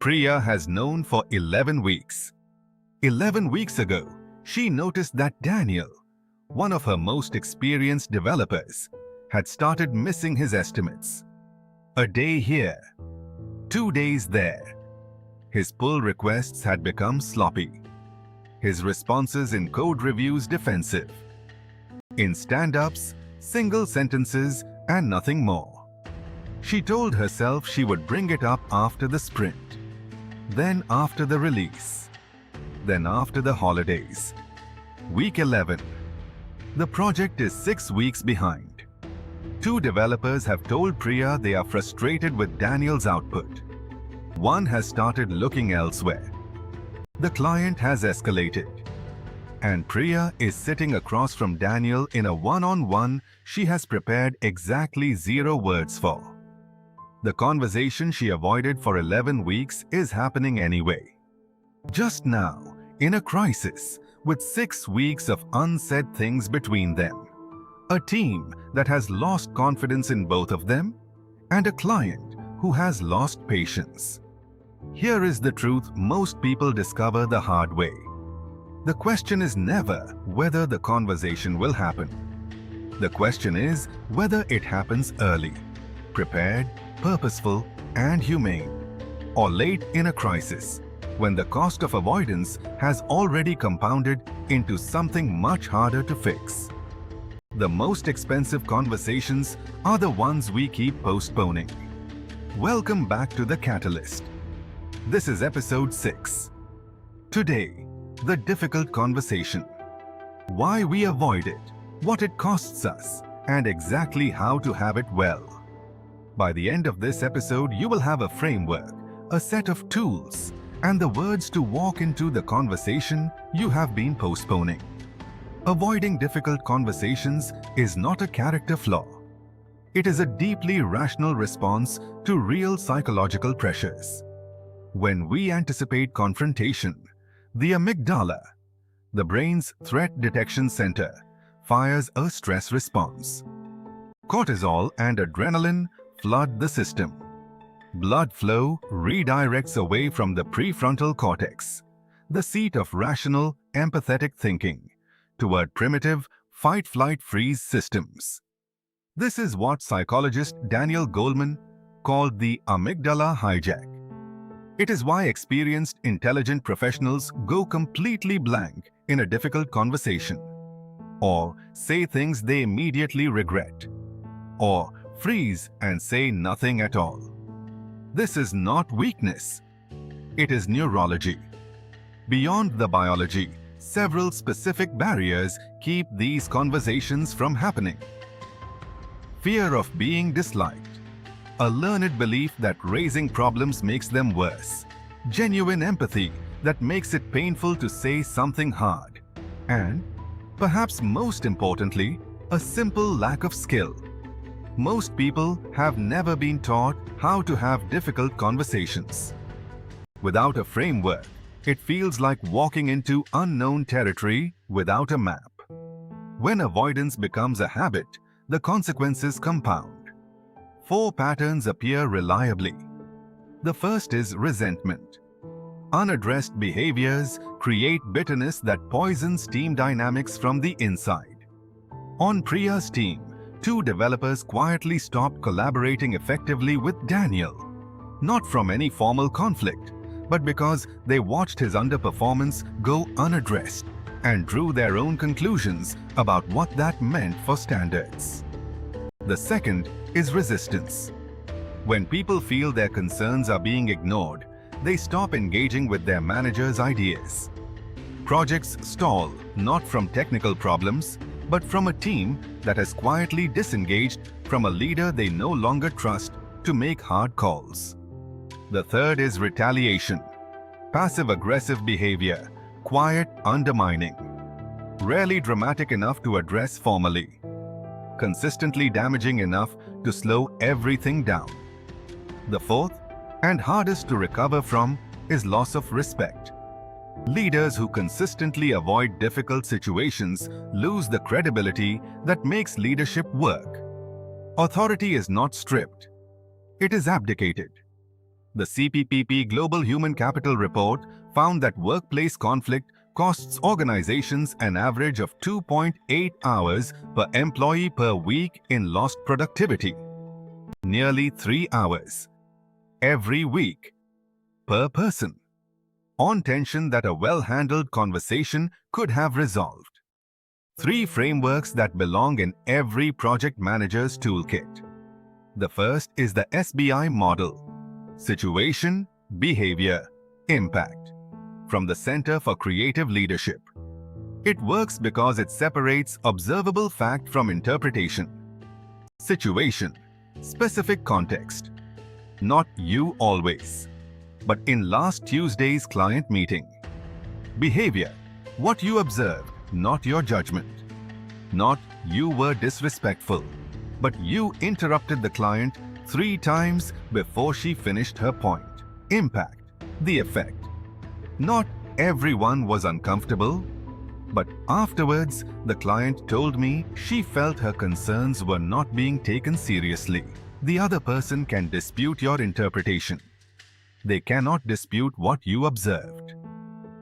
Priya has known for 11 weeks. 11 weeks ago, she noticed that Daniel, one of her most experienced developers, had started missing his estimates. A day here, 2 days there. His pull requests had become sloppy. His responses in code reviews defensive. In stand-ups, single sentences and nothing more. She told herself she would bring it up after the sprint, then after the release, then after the holidays. Week 11. The project is 6 weeks behind. 2 developers have told Priya they are frustrated with Daniel's output. One has started looking elsewhere. The client has escalated. And Priya is sitting across from Daniel in a one-on-one she has prepared exactly 0 words for. The conversation she avoided for 11 weeks is happening anyway. Just now, in a crisis, with 6 weeks of unsaid things between them. A team that has lost confidence in both of them, and a client who has lost patience. Here is the truth most people discover the hard way. The question is never whether the conversation will happen. The question is whether it happens early, prepared, purposeful, and humane, or late in a crisis, when the cost of avoidance has already compounded into something much harder to fix. The most expensive conversations are the ones we keep postponing. Welcome back to The Catalyst. This is episode 6. Today, the difficult conversation. Why we avoid it, what it costs us, and exactly how to have it well. By the end of this episode, you will have a framework, a set of tools, and the words to walk into the conversation you have been postponing. Avoiding difficult conversations is not a character flaw. It is a deeply rational response to real psychological pressures. When we anticipate confrontation, the amygdala, the brain's threat detection center, fires a stress response. Cortisol and adrenaline flood the system. Blood flow redirects away from the prefrontal cortex, the seat of rational, empathetic thinking, toward primitive fight-flight-freeze systems. This is what psychologist Daniel Goleman called the amygdala hijack. It is why experienced, intelligent professionals go completely blank in a difficult conversation, or say things they immediately regret, or freeze and say nothing at all. This is not weakness. It is neurology. Beyond the biology, several specific barriers keep these conversations from happening. Fear of being disliked. A learned belief that raising problems makes them worse. Genuine empathy that makes it painful to say something hard. And, perhaps most importantly, a simple lack of skill. Most people have never been taught how to have difficult conversations. Without a framework, it feels like walking into unknown territory without a map. When avoidance becomes a habit, the consequences compound. 4 patterns appear reliably. The first is resentment. Unaddressed behaviors create bitterness that poisons team dynamics from the inside. On Priya's team, 2 developers quietly stopped collaborating effectively with Daniel, not from any formal conflict, but because they watched his underperformance go unaddressed and drew their own conclusions about what that meant for standards. The second is resistance. When people feel their concerns are being ignored, they stop engaging with their manager's ideas. Projects stall not from technical problems, but from a team that has quietly disengaged from a leader they no longer trust to make hard calls. The third is retaliation. Passive-aggressive behavior, quiet undermining. Rarely dramatic enough to address formally. Consistently damaging enough to slow everything down. The fourth, and hardest to recover from, is loss of respect. Leaders who consistently avoid difficult situations lose the credibility that makes leadership work. Authority is not stripped. It is abdicated. The CPPP Global Human Capital Report found that workplace conflict costs organizations an average of 2.8 hours per employee per week in lost productivity. Nearly 3 hours every week per person on tension that a well-handled conversation could have resolved. 3 frameworks that belong in every project manager's toolkit. The first is the SBI model: Situation, Behavior, Impact, from the Center for Creative Leadership. It works because it separates observable fact from interpretation. Situation, specific context. Not you always, but in last Tuesday's client meeting. Behavior, what you observed, not your judgment. Not you were disrespectful, but you interrupted the client 3 times before she finished her point. Impact, the effect. Not everyone was uncomfortable, but afterwards the client told me she felt her concerns were not being taken seriously. The other person can dispute your interpretation. They cannot dispute what you observed.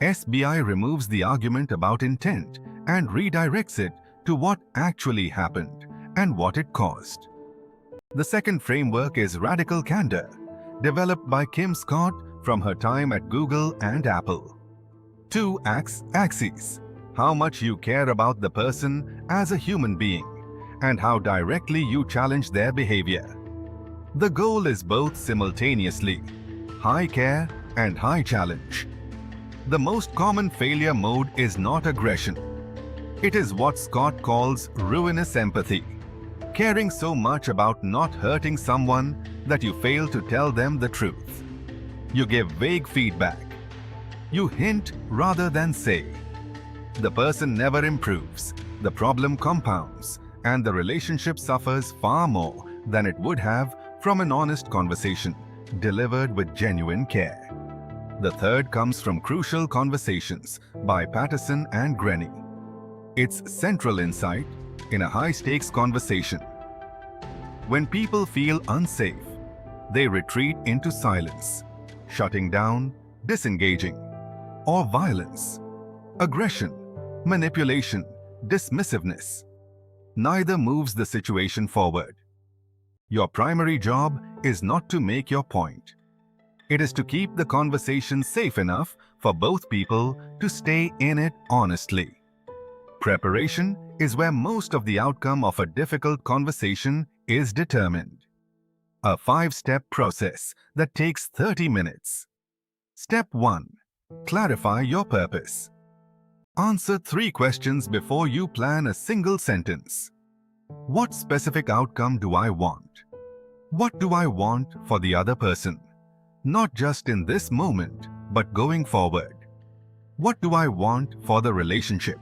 SBI removes the argument about intent and redirects it to what actually happened and what it caused. The second framework is Radical Candor, developed by Kim Scott from her time at Google and Apple. 2 axes: how much you care about the person as a human being and how directly you challenge their behavior. The goal is both simultaneously high care and high challenge. The most common failure mode is not aggression. It is what Scott calls ruinous empathy, caring so much about not hurting someone that you fail to tell them the truth. You give vague feedback. You hint rather than say. The person never improves, the problem compounds, and the relationship suffers far more than it would have from an honest conversation delivered with genuine care. The third comes from Crucial Conversations by Patterson and Grenny. It's central insight in a high-stakes conversation. When people feel unsafe, they retreat into silence, shutting down, disengaging, or violence, aggression, manipulation, dismissiveness. Neither moves the situation forward. Your primary job is not to make your point. It is to keep the conversation safe enough for both people to stay in it honestly. Preparation is where most of the outcome of a difficult conversation is determined. A 5-step process that takes 30 minutes. Step 1. Clarify your purpose. Answer 3 questions before you plan a single sentence. What specific outcome do I want? What do I want for the other person? Not just in this moment, but going forward. What do I want for the relationship?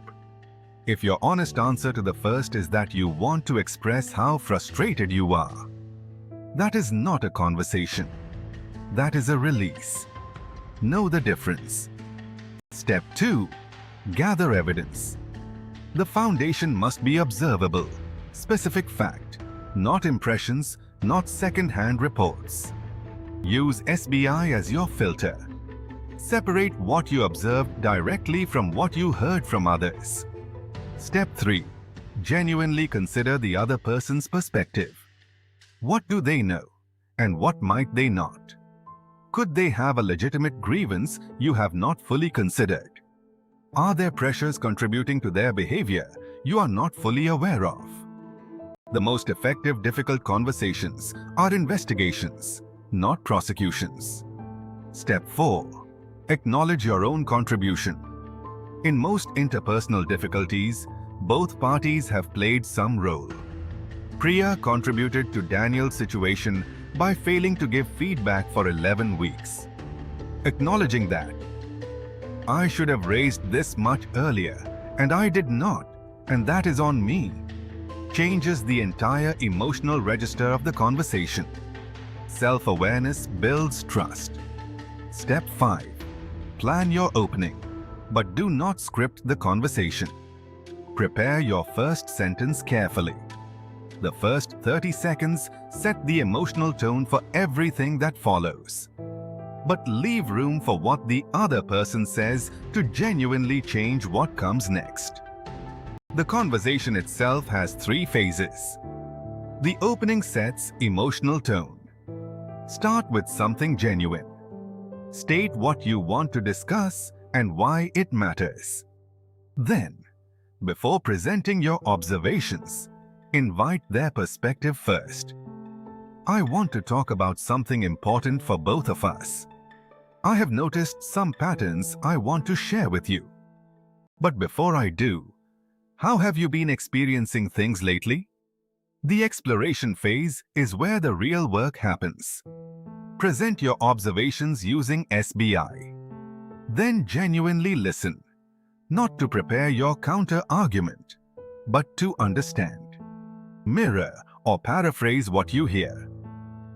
If your honest answer to the first is that you want to express how frustrated you are, that is not a conversation. That is a release. Know the difference. Step 2. Gather evidence. The foundation must be observable, specific fact, not impressions, not second-hand reports. Use SBI as your filter. Separate what you observed directly from what you heard from others. Step 3. Genuinely consider the other person's perspective. What do they know, and what might they not? Could they have a legitimate grievance you have not fully considered? Are there pressures contributing to their behavior you are not fully aware of? The most effective difficult conversations are investigations, not prosecutions. Step 4. Acknowledge your own contribution. In most interpersonal difficulties, both parties have played some role. Priya contributed to Daniel's situation by failing to give feedback for 11 weeks. Acknowledging that, I should have raised this much earlier, and I did not, and that is on me, changes the entire emotional register of the conversation. Self-awareness builds trust. Step 5. Plan your opening, but do not script the conversation. Prepare your first sentence carefully. The first 30 seconds set the emotional tone for everything that follows. but leave room for what the other person says to genuinely change what comes next. The conversation itself has 3 phases. The opening sets emotional tone. Start with something genuine. State what you want to discuss and why it matters. Then, before presenting your observations, invite their perspective first. I want to talk about something important for both of us. I have noticed some patterns I want to share with you. But before I do, how have you been experiencing things lately? The exploration phase is where the real work happens. Present your observations using SBI. Then genuinely listen, not to prepare your counter-argument, but to understand. Mirror or paraphrase what you hear.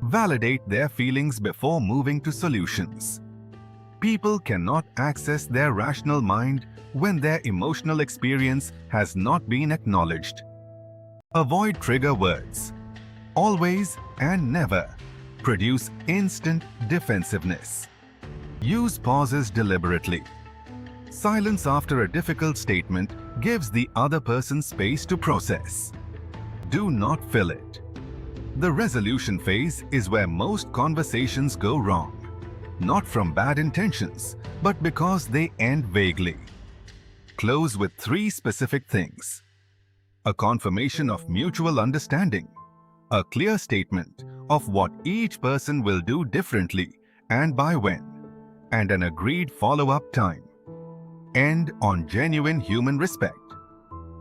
Validate their feelings before moving to solutions. People cannot access their rational mind when their emotional experience has not been acknowledged. Avoid trigger words. Always and never produce instant defensiveness. Use pauses deliberately. Silence after a difficult statement gives the other person space to process. Do not fill it. The resolution phase is where most conversations go wrong, not from bad intentions, but because they end vaguely. Close with 3 specific things: a confirmation of mutual understanding, a clear statement of what each person will do differently and by when, and an agreed follow-up time. End on genuine human respect.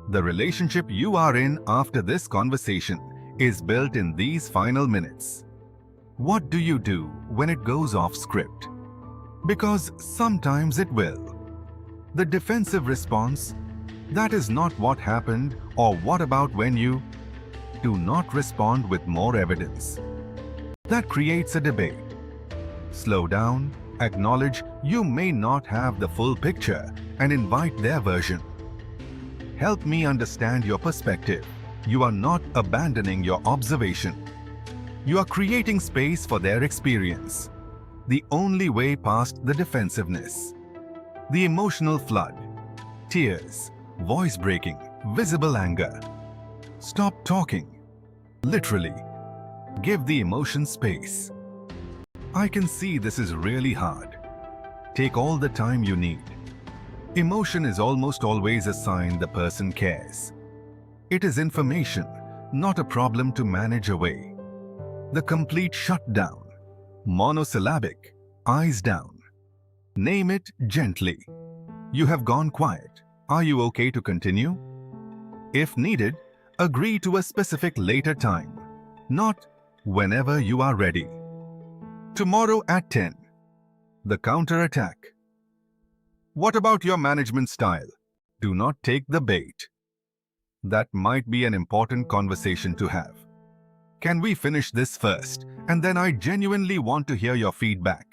The relationship you are in after this conversation is built in these final minutes. What do you do when it goes off script? Because sometimes it will. The defensive response, "That is not what happened," or "What about when you..." Do not respond with more evidence. That creates a debate. Slow down, acknowledge you may not have the full picture, and invite their version. Help me understand your perspective. You are not abandoning your observation. You are creating space for their experience. The only way past the defensiveness. The emotional flood. Tears, voice breaking, visible anger. Stop talking. Literally. Give the emotion space. I can see this is really hard. Take all the time you need. Emotion is almost always a sign the person cares. It is information, not a problem to manage away. The complete shutdown. Monosyllabic, eyes down. Name it gently. You have gone quiet. Are you okay to continue? If needed, agree to a specific later time, not whenever you are ready. Tomorrow at 10. The counter-attack. What about your management style? Do not take the bait. That might be an important conversation to have. Can we finish this first, and then I genuinely want to hear your feedback?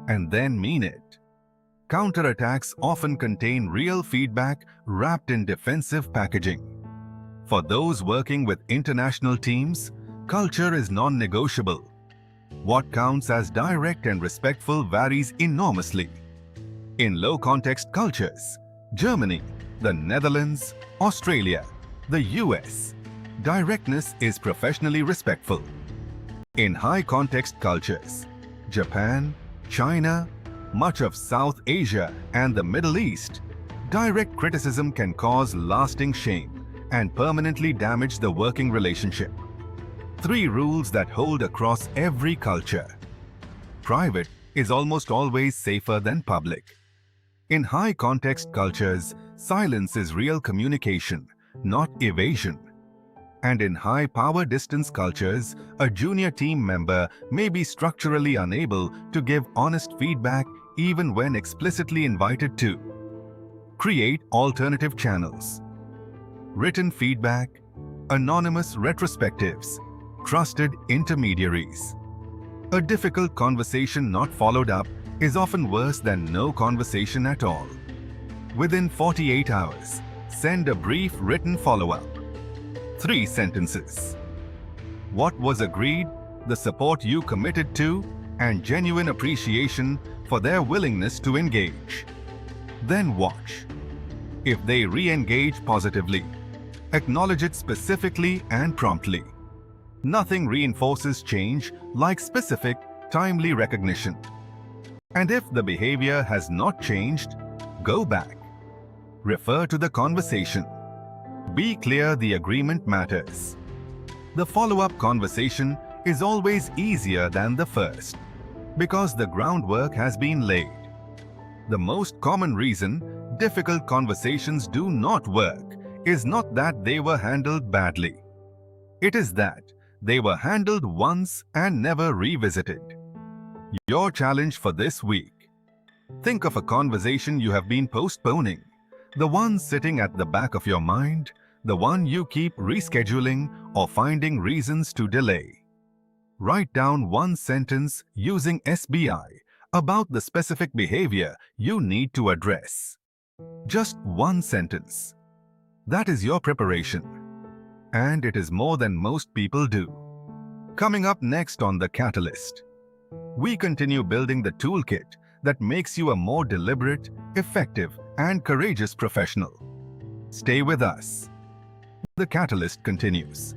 And then mean it. Counterattacks often contain real feedback wrapped in defensive packaging. For those working with international teams, culture is non-negotiable. What counts as direct and respectful varies enormously. In low-context cultures, Germany, the Netherlands, Australia, the US, directness is professionally respectful. In high-context cultures, Japan, China, much of South Asia and the Middle East, direct criticism can cause lasting shame and permanently damage the working relationship. 3 rules that hold across every culture. Private is almost always safer than public. In high-context cultures, silence is real communication, not evasion. And in high-power distance cultures, a junior team member may be structurally unable to give honest feedback even when explicitly invited to. Create alternative channels. Written feedback, anonymous retrospectives, trusted intermediaries. A difficult conversation not followed up is often worse than no conversation at all. Within 48 hours, send a brief written follow-up. 3 sentences. What was agreed, the support you committed to, and genuine appreciation for their willingness to engage. Then watch. If they re-engage positively, acknowledge it specifically and promptly. Nothing reinforces change like specific, timely recognition. And if the behavior has not changed, go back. Refer to the conversation. Be clear the agreement matters. The follow-up conversation is always easier than the first because the groundwork has been laid. The most common reason difficult conversations do not work is not that they were handled badly. It is that they were handled once and never revisited. Your challenge for this week. Think of a conversation you have been postponing, the one sitting at the back of your mind, the one you keep rescheduling or finding reasons to delay. Write down one sentence using SBI about the specific behavior you need to address. Just one sentence. That is your preparation. And it is more than most people do. Coming up next on The Catalyst, we continue building the toolkit that makes you a more deliberate, effective, and courageous professional. Stay with us. The Catalyst continues.